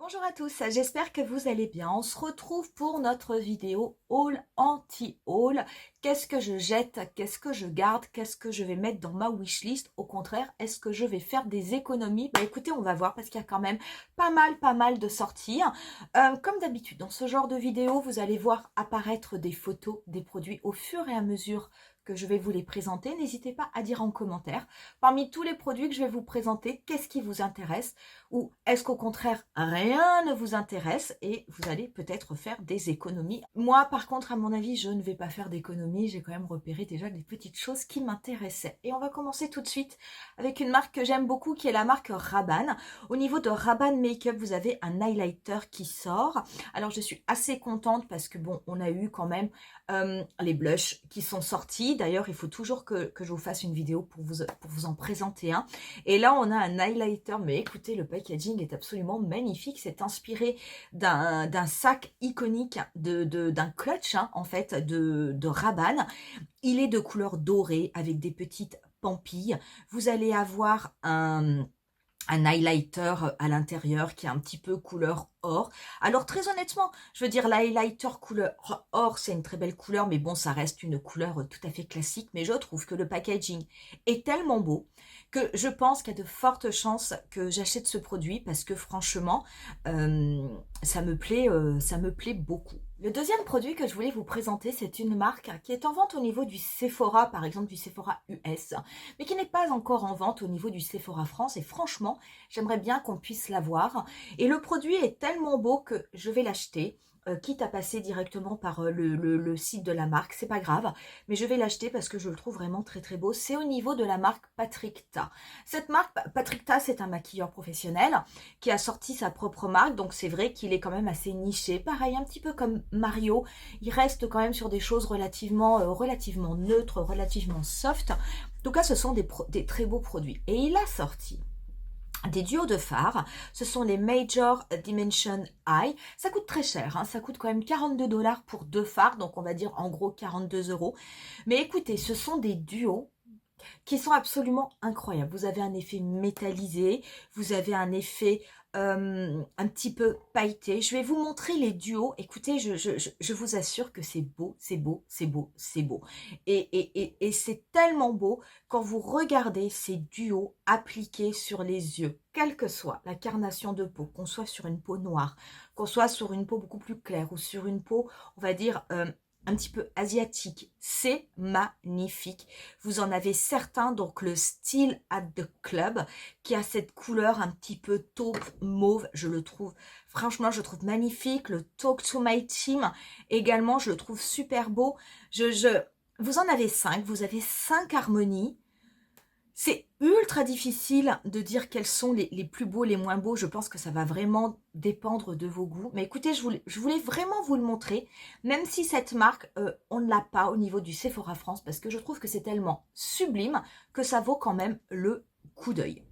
Bonjour à tous, j'espère que vous allez bien. On se retrouve pour notre vidéo haul anti-haul. Qu'est-ce que je jette? Qu'est-ce que je garde? Qu'est-ce que je vais mettre dans ma wishlist? Au contraire, est-ce que je vais faire des économies? Bah écoutez, on va voir parce qu'il y a quand même pas mal de sorties. Comme d'habitude, dans ce genre de vidéo, vous allez voir apparaître des photos des produits au fur et à mesure que je vais vous les présenter. N'hésitez pas à dire en commentaire, parmi tous les produits que je vais vous présenter, qu'est-ce qui vous intéresse? Ou est-ce qu'au contraire, rien ne vous intéresse et vous allez peut-être faire des économies? Moi, par contre, à mon avis, je ne vais pas faire d'économies. J'ai quand même repéré déjà des petites choses qui m'intéressaient. Et on va commencer tout de suite avec une marque que j'aime beaucoup, qui est la marque Rabanne. Au niveau de Rabanne Makeup, vous avez un highlighter qui sort. Alors, je suis assez contente parce que, bon, on a eu quand même les blushs qui sont sortis. D'ailleurs, il faut toujours que je vous fasse une vidéo pour vous en présenter un. Et là, on a un highlighter, mais écoutez, le packaging est absolument magnifique. C'est inspiré d'un sac iconique, d'un clutch, hein, en fait, de Rabanne. Il est de couleur dorée avec des petites pampilles. Vous allez avoir un highlighter à l'intérieur qui est un petit peu couleur or. Alors très honnêtement, je veux dire l'highlighter couleur or, c'est une très belle couleur, mais bon, ça reste une couleur tout à fait classique. Mais je trouve que le packaging est tellement beau que je pense qu'il y a de fortes chances que j'achète ce produit parce que franchement, ça me plaît beaucoup. Le deuxième produit que je voulais vous présenter, c'est une marque qui est en vente au niveau du Sephora, par exemple du Sephora US, mais qui n'est pas encore en vente au niveau du Sephora France. Et franchement, j'aimerais bien qu'on puisse l'avoir. Et le produit est tellement beau que je vais l'acheter. Quitte à passer directement par le site de la marque, c'est pas grave, mais je vais l'acheter parce que je le trouve vraiment très beau. C'est au niveau de la marque Patrick Ta. Cette marque, Patrick Ta, c'est un maquilleur professionnel qui a sorti sa propre marque, donc c'est vrai qu'il est quand même assez niché. Pareil, un petit peu comme Mario, il reste quand même sur des choses relativement neutres, relativement soft. En tout cas, ce sont des très beaux produits. Et il a sorti des duos de fards, ce sont les Major Dimension Eye. Ça coûte très cher, hein, ça coûte quand même 42 $ pour deux fards, donc on va dire en gros 42 €. Mais écoutez, ce sont des duos qui sont absolument incroyables. Vous avez un effet métallisé, vous avez un effet un petit peu pailleté. Je vais vous montrer les duos. Écoutez, je vous assure que c'est beau, c'est beau, c'est beau, c'est beau. Et c'est tellement beau quand vous regardez ces duos appliqués sur les yeux, quelle que soit la carnation de peau, qu'on soit sur une peau noire, qu'on soit sur une peau beaucoup plus claire ou sur une peau, on va dire, un petit peu asiatique. C'est magnifique. Vous en avez certains, donc le Still at the Club, qui a cette couleur un petit peu taupe mauve. Je le trouve, franchement, je le trouve magnifique. Le Talk to My Team, également, je le trouve super beau. Vous en avez 5, vous avez 5 harmonies. C'est ultra difficile de dire quels sont les plus beaux, les moins beaux. Je pense que ça va vraiment dépendre de vos goûts. Mais écoutez, je voulais vraiment vous le montrer, même si cette marque, on ne l'a pas au niveau du Sephora France, parce que je trouve que c'est tellement sublime que ça vaut quand même le coup d'œil.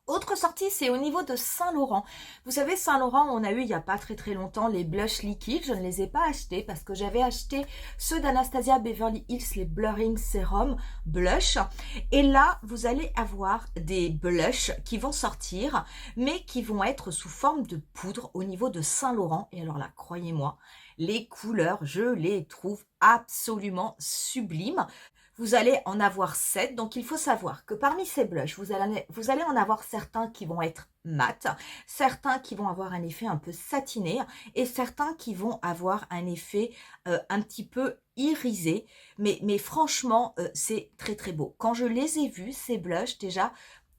Autre sortie, c'est au niveau de Saint-Laurent. Vous savez, Saint-Laurent, on a eu il n'y a pas très longtemps les blushs liquides. Je ne les ai pas achetés parce que j'avais acheté ceux d'Anastasia Beverly Hills, les Blurring Serum Blush. Et là, vous allez avoir des blushs qui vont sortir, mais qui vont être sous forme de poudre au niveau de Saint-Laurent. Et alors là, croyez-moi, les couleurs, je les trouve absolument sublimes. Vous allez en avoir 7, donc il faut savoir que parmi ces blushs, vous allez en avoir certains qui vont être mat, certains qui vont avoir un effet un peu satiné et certains qui vont avoir un effet un petit peu irisé. Mais franchement, c'est très beau. Quand je les ai vus, ces blushs, déjà,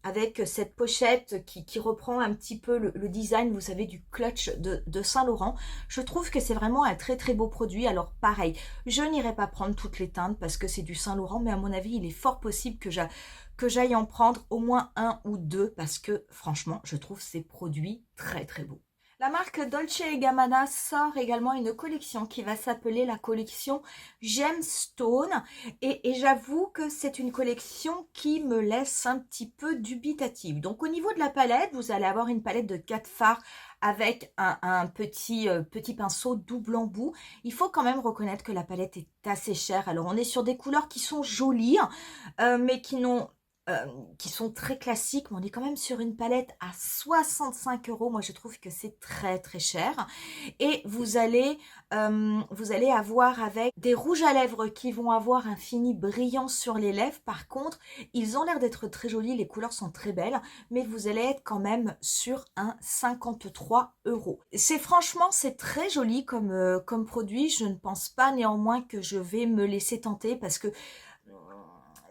avec cette pochette qui reprend un petit peu le design, vous savez, du clutch de Saint-Laurent. Je trouve que c'est vraiment un très beau produit. Alors pareil, je n'irai pas prendre toutes les teintes parce que c'est du Saint-Laurent, mais à mon avis, il est fort possible que j'aille en prendre au moins un ou deux parce que franchement, je trouve ces produits très beaux. La marque Dolce & Gabbana sort également une collection qui va s'appeler la collection Gemstone et j'avoue que c'est une collection qui me laisse un petit peu dubitative. Donc au niveau de la palette, vous allez avoir une palette de 4 fards avec un petit pinceau double embout. Il faut quand même reconnaître que la palette est assez chère. Alors on est sur des couleurs qui sont jolies, mais qui n'ont qui sont très classiques, mais on est quand même sur une palette à 65 euros. Moi, je trouve que c'est très très cher. Et vous allez avoir avec des rouges à lèvres qui vont avoir un fini brillant sur les lèvres. Par contre, ils ont l'air d'être très jolis, les couleurs sont très belles, mais vous allez être quand même sur un 53 euros. C'est très joli comme produit. Je ne pense pas néanmoins que je vais me laisser tenter parce que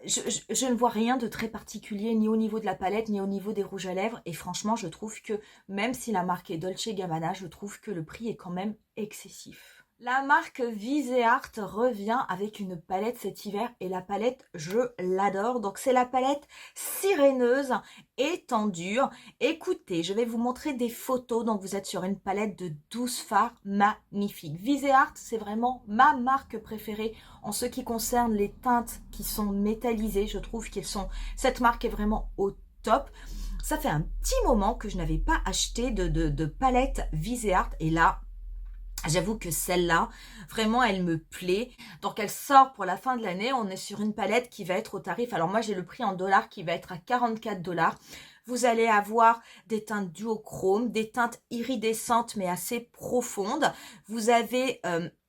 je ne vois rien de très particulier ni au niveau de la palette ni au niveau des rouges à lèvres et franchement je trouve que même si la marque est Dolce Gabbana, je trouve que le prix est quand même excessif. La marque Viseart revient avec une palette cet hiver et la palette je l'adore. Donc c'est la palette siréneuse étendue. Écoutez, je vais vous montrer des photos. Donc vous êtes sur une palette de 12 fards magnifiques. Viseart, c'est vraiment ma marque préférée en ce qui concerne les teintes qui sont métallisées. Je trouve cette marque est vraiment au top. Ça fait un petit moment que je n'avais pas acheté de palette Viseart et là, j'avoue que celle-là, vraiment, elle me plaît. Donc, elle sort pour la fin de l'année. On est sur une palette qui va être au tarif. Alors, moi, j'ai le prix en dollars qui va être à 44 dollars. Vous allez avoir des teintes duochrome, des teintes iridescentes mais assez profondes. Vous avez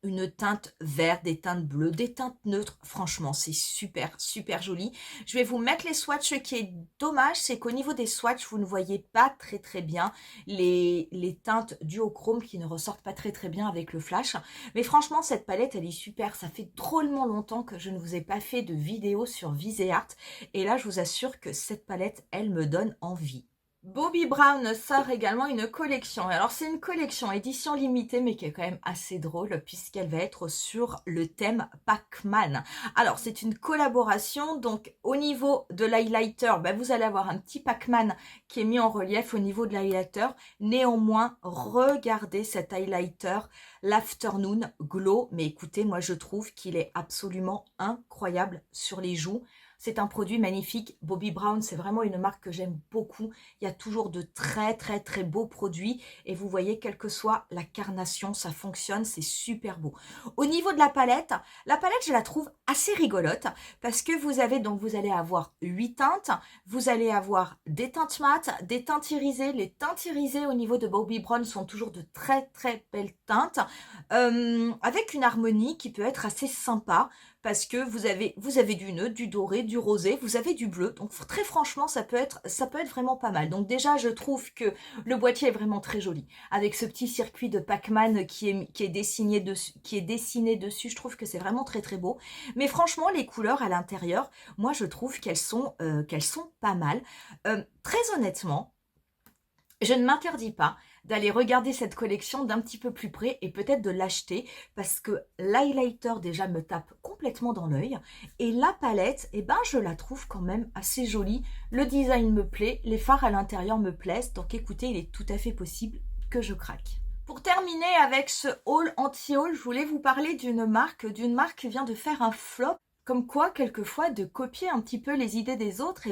une teinte verte, des teintes bleues, des teintes neutres. Franchement, c'est super, super joli. Je vais vous mettre les swatchs. Ce qui est dommage, c'est qu'au niveau des swatchs, vous ne voyez pas très très bien les teintes duochrome qui ne ressortent pas très très bien avec le flash. Mais franchement, cette palette, elle est super. Ça fait drôlement longtemps que je ne vous ai pas fait de vidéo sur Viseart. Et là, je vous assure que cette palette, elle me donne envie. Bobbi Brown sort également une collection. Alors c'est une collection édition limitée mais qui est quand même assez drôle puisqu'elle va être sur le thème Pac-Man. Alors c'est une collaboration, donc au niveau de l'highlighter, vous allez avoir un petit Pac-Man qui est mis en relief au niveau de l'highlighter. Néanmoins, regardez cet highlighter, l'Afternoon Glow. Mais écoutez, moi je trouve qu'il est absolument incroyable sur les joues. C'est un produit magnifique. Bobbi Brown, c'est vraiment une marque que j'aime beaucoup. Il y a toujours de très très très beaux produits. Et vous voyez, quelle que soit la carnation, ça fonctionne, c'est super beau. Au niveau de la palette, je la trouve assez rigolote. Parce que vous allez avoir 8 teintes. Vous allez avoir des teintes mat, des teintes irisées. Les teintes irisées au niveau de Bobbi Brown sont toujours de très très belles teintes. Avec une harmonie qui peut être assez sympa. Parce que vous avez du neutre, du doré, du rosé, vous avez du bleu. Donc très franchement, ça peut être vraiment pas mal. Donc déjà, je trouve que le boîtier est vraiment très joli. Avec ce petit circuit de Pac-Man qui est dessiné dessus, je trouve que c'est vraiment très très beau. Mais franchement, les couleurs à l'intérieur, moi je trouve qu'elles sont pas mal. Très honnêtement, je ne m'interdis pas d'aller regarder cette collection d'un petit peu plus près et peut-être de l'acheter parce que l'highlighter déjà me tape complètement dans l'œil et la palette, je la trouve quand même assez jolie. Le design me plaît, les fards à l'intérieur me plaisent, donc écoutez, il est tout à fait possible que je craque. Pour terminer avec ce haul anti-haul, je voulais vous parler d'une marque qui vient de faire un flop. Comme quoi, quelquefois, de copier un petit peu les idées des autres,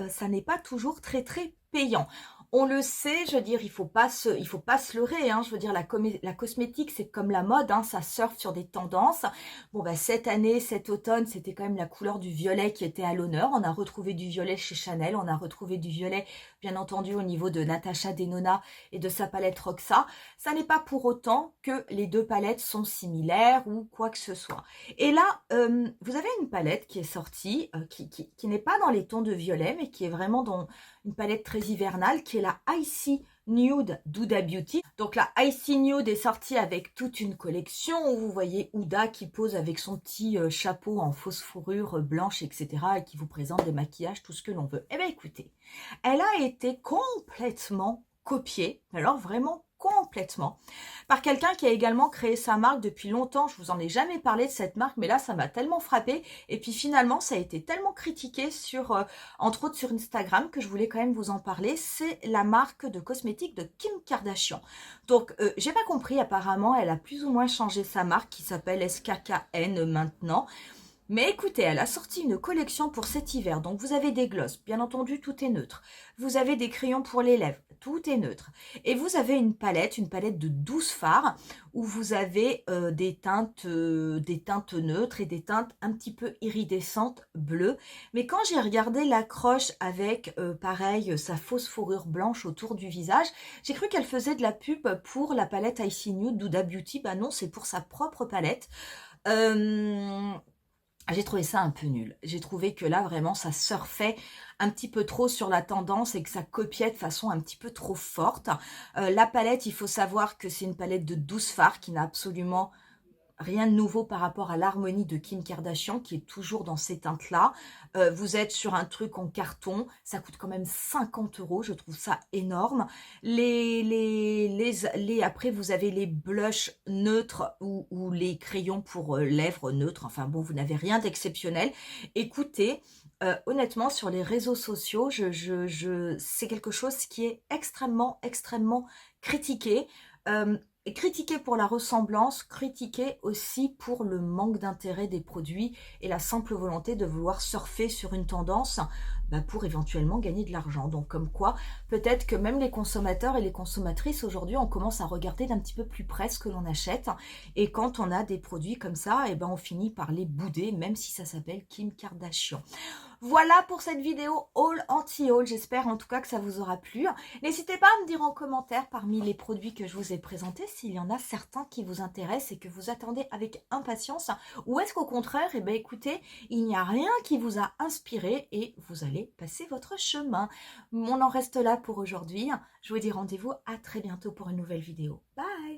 ça n'est pas toujours très très payant. On le sait, je veux dire, il faut pas se leurrer, hein. Je veux dire, la cosmétique, c'est comme la mode, hein, ça surfe sur des tendances. Bon, cette année, cet automne, c'était quand même la couleur du violet qui était à l'honneur. On a retrouvé du violet chez Chanel, on a retrouvé du violet, bien entendu, au niveau de Natasha Denona et de sa palette Roxa. Ça n'est pas pour autant que les deux palettes sont similaires ou quoi que ce soit. Et là, vous avez une palette qui est sortie, qui n'est pas dans les tons de violet, mais qui est vraiment dans une palette très hivernale, qui est la Icy Nude d'Huda Beauty. Donc la Icy Nude est sortie avec toute une collection où vous voyez Huda qui pose avec son petit chapeau en fausse fourrure blanche, etc. et qui vous présente des maquillages, tout ce que l'on veut. Eh bien écoutez, elle a été complètement copiée, alors vraiment complètement, par quelqu'un qui a également créé sa marque depuis longtemps. Je vous en ai jamais parlé de cette marque, mais là ça m'a tellement frappée. Et puis finalement ça a été tellement critiqué entre autres sur Instagram, que je voulais quand même vous en parler. C'est la marque de cosmétiques de Kim Kardashian. Donc j'ai pas compris, apparemment elle a plus ou moins changé sa marque qui s'appelle SKKN maintenant. Mais écoutez, elle a sorti une collection pour cet hiver. Donc vous avez des glosses, bien entendu, tout est neutre. Vous avez des crayons pour les lèvres, tout est neutre. Et vous avez une palette de 12 fards où vous avez des teintes neutres et des teintes un petit peu iridescentes bleues. Mais quand j'ai regardé l'accroche avec, pareil, sa fausse fourrure blanche autour du visage, j'ai cru qu'elle faisait de la pub pour la palette Icy Nude d'Huda Beauty. Bah non, c'est pour sa propre palette. Euh, j'ai trouvé ça un peu nul. J'ai trouvé que là, vraiment, ça surfait un petit peu trop sur la tendance et que ça copiait de façon un petit peu trop forte. La palette, il faut savoir que c'est une palette de 12 fards qui n'a absolument rien de nouveau par rapport à l'harmonie de Kim Kardashian qui est toujours dans ces teintes-là. Vous êtes sur un truc en carton, ça coûte quand même 50 €, je trouve ça énorme. Après, vous avez les blushs neutres ou les crayons pour lèvres neutres. Enfin bon, vous n'avez rien d'exceptionnel. Écoutez, honnêtement, sur les réseaux sociaux, c'est quelque chose qui est extrêmement, extrêmement critiqué. Critiquer pour la ressemblance, critiquer aussi pour le manque d'intérêt des produits et la simple volonté de vouloir surfer sur une tendance pour éventuellement gagner de l'argent. Donc comme quoi, peut-être que même les consommateurs et les consommatrices aujourd'hui, on commence à regarder d'un petit peu plus près ce que l'on achète. Et quand on a des produits comme ça, eh ben on finit par les bouder, même si ça s'appelle Kim Kardashian. Voilà pour cette vidéo haul anti-haul. J'espère en tout cas que ça vous aura plu. N'hésitez pas à me dire en commentaire parmi les produits que je vous ai présentés s'il y en a certains qui vous intéressent et que vous attendez avec impatience. Ou est-ce qu'au contraire, eh bien écoutez, il n'y a rien qui vous a inspiré et vous allez passer votre chemin. On en reste là pour aujourd'hui. Je vous dis rendez-vous à très bientôt pour une nouvelle vidéo. Bye!